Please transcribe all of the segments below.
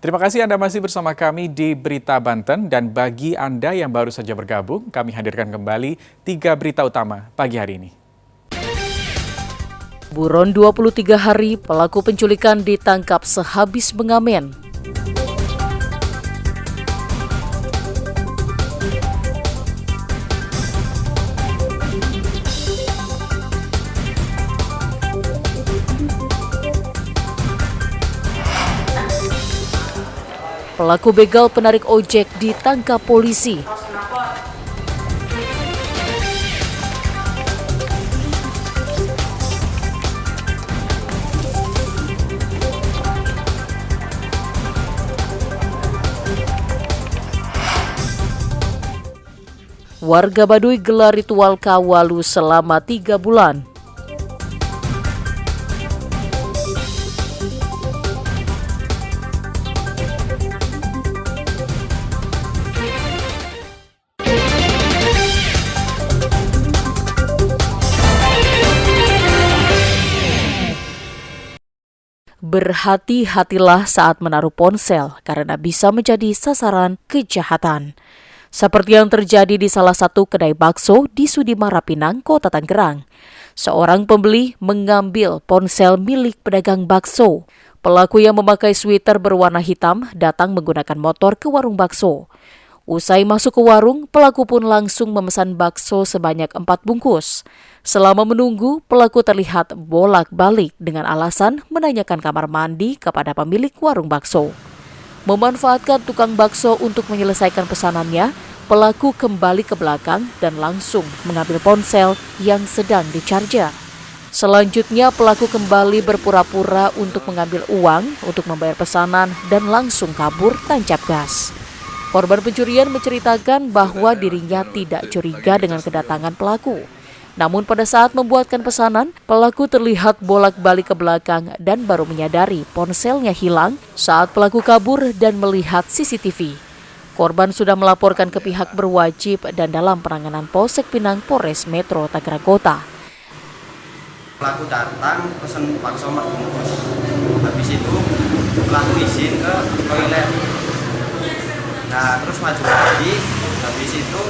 Terima kasih Anda masih bersama kami di Berita Banten, dan bagi Anda yang baru saja bergabung, kami hadirkan kembali 3 berita utama pagi hari ini. Buron 23 hari, pelaku penculikan ditangkap sehabis mengamen. Pelaku begal penarik ojek ditangkap polisi. Warga Baduy gelar ritual Kawalu selama 3 bulan. Berhati-hatilah saat menaruh ponsel karena bisa menjadi sasaran kejahatan. Seperti yang terjadi di salah satu kedai bakso di Sudimara Pinang, Kota Tangerang. Seorang pembeli mengambil ponsel milik pedagang bakso. Pelaku yang memakai sweater berwarna hitam datang menggunakan motor ke warung bakso. Usai masuk ke warung, pelaku pun langsung memesan bakso sebanyak 4 bungkus. Selama menunggu, pelaku terlihat bolak-balik dengan alasan menanyakan kamar mandi kepada pemilik warung bakso. Memanfaatkan tukang bakso untuk menyelesaikan pesanannya, pelaku kembali ke belakang dan langsung mengambil ponsel yang sedang dicarger. Selanjutnya, pelaku kembali berpura-pura untuk mengambil uang untuk membayar pesanan dan langsung kabur tancap gas. Korban pencurian menceritakan bahwa dirinya tidak curiga dengan kedatangan pelaku. Namun pada saat membuatkan pesanan, pelaku terlihat bolak-balik ke belakang dan baru menyadari ponselnya hilang saat pelaku kabur dan melihat CCTV. Korban sudah melaporkan ke pihak berwajib dan dalam penanganan Polsek Pinang Polres Metro Tangerang Kota. Pelaku datang pesan bakso 4 bungkus. Habis itu pelaku izin ke toilet. Nah, terus maju lagi, habis itu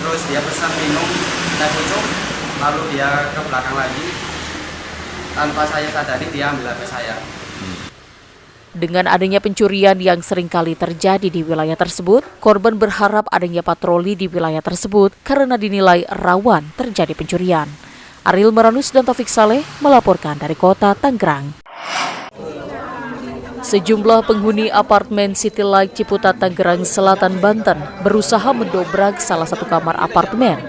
terus dia pesan minum teh pucuk, lalu dia ke belakang lagi, tanpa saya sadari dia ambil HP saya. Dengan adanya pencurian yang sering kali terjadi di wilayah tersebut, korban berharap adanya patroli di wilayah tersebut karena dinilai rawan terjadi pencurian. Ariel Meranus dan Taufik Saleh melaporkan dari Kota Tangerang. Sejumlah penghuni apartemen City Light Ciputat Tangerang Selatan, Banten berusaha mendobrak salah satu kamar apartemen.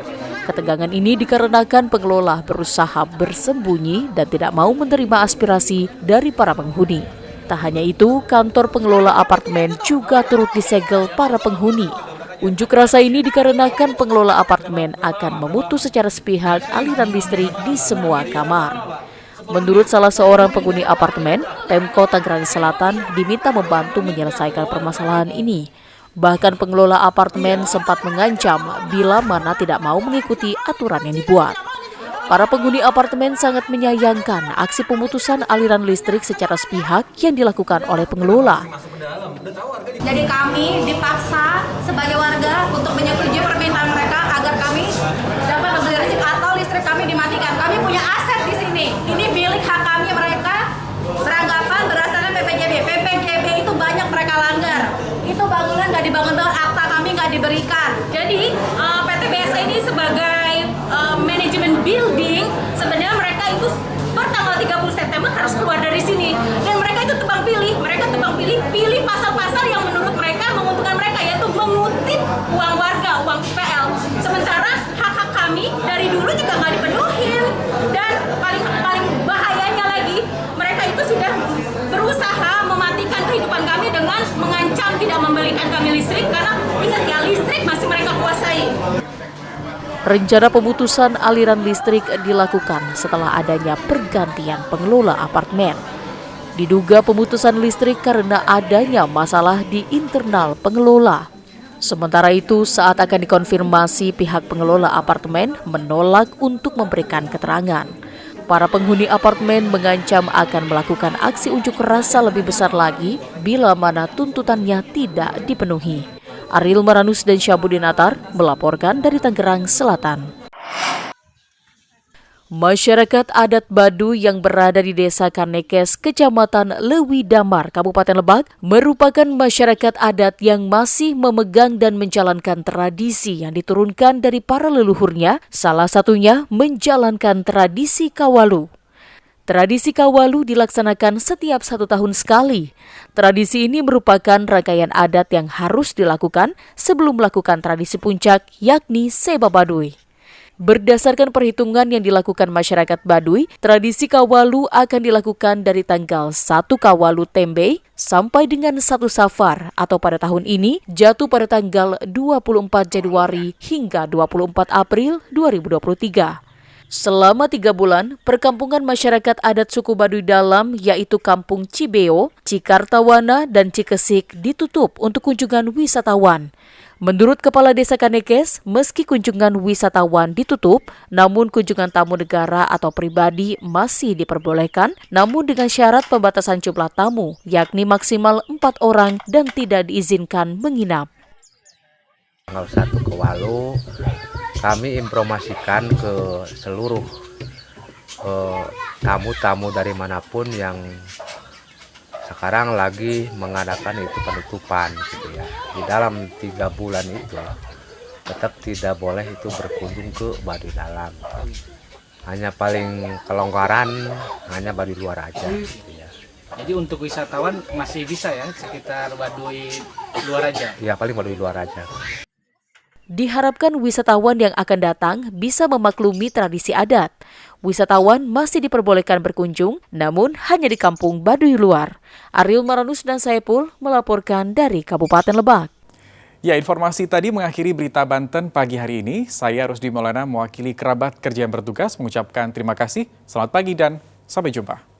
Ketegangan ini dikarenakan pengelola berusaha bersembunyi dan tidak mau menerima aspirasi dari para penghuni. Tak hanya itu, kantor pengelola apartemen juga turut disegel para penghuni. Unjuk rasa ini dikarenakan pengelola apartemen akan memutus secara sepihak aliran listrik di semua kamar. Menurut salah seorang penghuni apartemen, Pemkot Tangerang Selatan diminta membantu menyelesaikan permasalahan ini. Bahkan pengelola apartemen sempat mengancam bila mana tidak mau mengikuti aturan yang dibuat. Para penghuni apartemen sangat menyayangkan aksi pemutusan aliran listrik secara sepihak yang dilakukan oleh pengelola. Jadi kami dipaksa sebagai warga untuk menyetujui permintaan mereka agar kami dapat membeli listrik atau listrik kami dimatikan. Kami punya aset di sini. Ini milik hak kami, mereka beranggapan berdasarkan PPJB. PPJB itu banyak mereka langgar. Itu bangunan nggak dibangun dengan akta kami nggak diberikan. Jadi PT BSA ini sebagai manajemen building, sebenarnya mereka itu per tanggal 30 September harus keluar dari sini. Dan mereka itu tebang pilih, pilih pasal-pasal yang menurut mereka menguntungkan mereka, yaitu mengutip uang warga, uang PL. Sementara hak-hak kami dari dulu juga nggak dipenuhin. Dan paling bahayanya lagi, mereka itu sudah berusaha mematikan kehidupan kami dengan mengancam tidak memberikan kami listrik, karena ingat ya, listrik masih mereka kuasai. Rencana pemutusan aliran listrik dilakukan setelah adanya pergantian pengelola apartemen. Diduga pemutusan listrik karena adanya masalah di internal pengelola. Sementara itu, saat akan dikonfirmasi, pihak pengelola apartemen menolak untuk memberikan keterangan. Para penghuni apartemen mengancam akan melakukan aksi unjuk rasa lebih besar lagi bila mana tuntutannya tidak dipenuhi. Ariel Maranus dan Syabudin Atar melaporkan dari Tangerang Selatan. Masyarakat adat Baduy yang berada di Desa Kanekes, Kecamatan Lewi Damar, Kabupaten Lebak, merupakan masyarakat adat yang masih memegang dan menjalankan tradisi yang diturunkan dari para leluhurnya, salah satunya menjalankan tradisi Kawalu. Tradisi Kawalu dilaksanakan setiap 1 tahun sekali. Tradisi ini merupakan rangkaian adat yang harus dilakukan sebelum melakukan tradisi puncak, yakni Seba Baduy. Berdasarkan perhitungan yang dilakukan masyarakat Baduy, tradisi Kawalu akan dilakukan dari tanggal 1 Kawalu Tembe sampai dengan 1 Safar atau pada tahun ini jatuh pada tanggal 24 Januari hingga 24 April 2023. Selama 3 bulan, perkampungan masyarakat adat suku Baduy Dalam yaitu Kampung Cibeo, Cikartawana, dan Cikesik ditutup untuk kunjungan wisatawan. Menurut Kepala Desa Kanekes, meski kunjungan wisatawan ditutup, namun kunjungan tamu negara atau pribadi masih diperbolehkan, namun dengan syarat pembatasan jumlah tamu, yakni maksimal 4 orang dan tidak diizinkan menginap. Tanggal 1 Kawalu, kami informasikan ke seluruh tamu-tamu dari manapun yang sekarang lagi mengadakan itu penutupan gitu ya. Di dalam 3 bulan itu tetap tidak boleh itu berkunjung ke Baduy Dalam. Hanya paling kelonggaran hanya Baduy luar aja gitu ya. Jadi untuk wisatawan masih bisa ya sekitar Baduy luar aja? Ya paling Baduy luar aja. Diharapkan wisatawan yang akan datang bisa memaklumi tradisi adat. Wisatawan masih diperbolehkan berkunjung, namun hanya di kampung Baduy luar. Ariel Maranus dan Saipul melaporkan dari Kabupaten Lebak. Ya, informasi tadi mengakhiri berita Banten pagi hari ini. Saya Rusdi Maulana mewakili kerabat kerja yang bertugas mengucapkan terima kasih. Selamat pagi dan sampai jumpa.